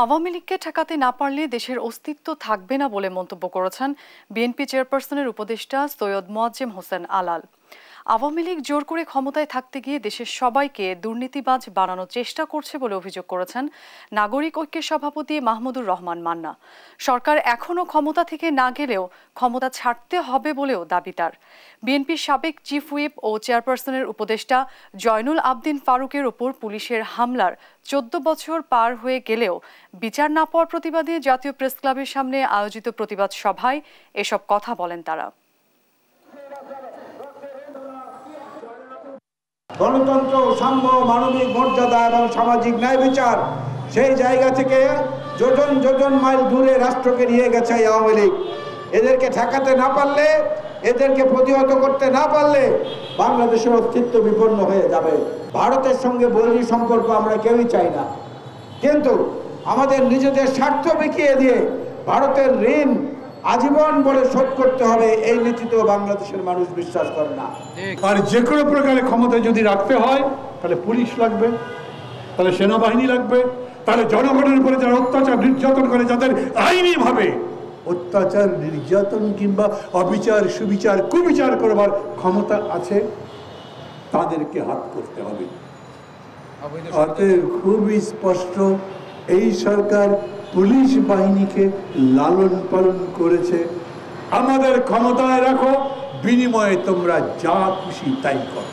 আওয়ামী লীগকে ঠেকাতে না পারলে দেশের অস্তিত্ব থাকবে না বলে মন্তব্য করেছেন বিএনপি চেয়ারপারসনের উপদেষ্টা সৈয়দ মোয়াজ্জেম হোসেন আলাল। আওয়ামী লীগ জোর করে ক্ষমতায় থাকতে গিয়ে দেশের সবাইকে দুর্নীতিবাজ বানানোর চেষ্টা করছে বলে অভিযোগ করেছেন নাগরিক ঐক্যের সভাপতি মাহমুদুর রহমান মান্না। সরকার এখনও ক্ষমতা থেকে না গেলেও ক্ষমতা ছাড়তে হবে বলেও দাবি তার। বিএনপির সাবেক চিফ হুইপ ও চেয়ারপারসনের উপদেষ্টা জয়নুল আবদিন ফারুকের ওপর পুলিশের হামলার 14 বছর পার হয়ে গেলেও বিচার না পাওয়ার প্রতিবাদে জাতীয় প্রেসক্লাবের সামনে আয়োজিত প্রতিবাদ সভায় এসব কথা বলেন তারা। গণতন্ত্র, সাম্য, মানবিক মর্যাদা এবং সামাজিক ন্যায় বিচার সেই জায়গা থেকে যোজন যোজন মাইল দূরে রাষ্ট্রকে নিয়ে গেছে আওয়ামী লীগ। এদেরকে ঠেকাতে না পারলে, এদেরকে প্রতিহত করতে না পারলে বাংলাদেশের অস্তিত্ব বিপন্ন হয়ে যাবে। ভারতের সঙ্গে বৈরী সম্পর্ক আমরা কেউই চাই না, কিন্তু আমাদের নিজেদের স্বার্থ বিকিয়ে দিয়ে ভারতের ঋণ আজীবন বলে শোধ করতে হবে এই নীতিতেও বাংলাদেশের মানুষ বিশ্বাস করে না। আর যে কোনো প্রকারে ক্ষমতা যদি রাখতে হয় তাহলে পুলিশ লাগবে, তাহলে সেনাবাহিনী লাগবে, তাহলে জনগণের উপরে যারা অত্যাচার নির্যাতন করে, যাদের আইনিভাবে অত্যাচার নির্যাতন কিংবা অবিচার সুবিচার কুবিচার করবার ক্ষমতা আছে, তাদেরকে হাত করতে হবে। অতএব খুবই স্পষ্ট, এই সরকার পুলিশ বাহিনীকে লালন পালন করেছে। আমাদের ক্ষমতায় রাখো, বিনিময়ে তোমরা যা খুশি তাই করো।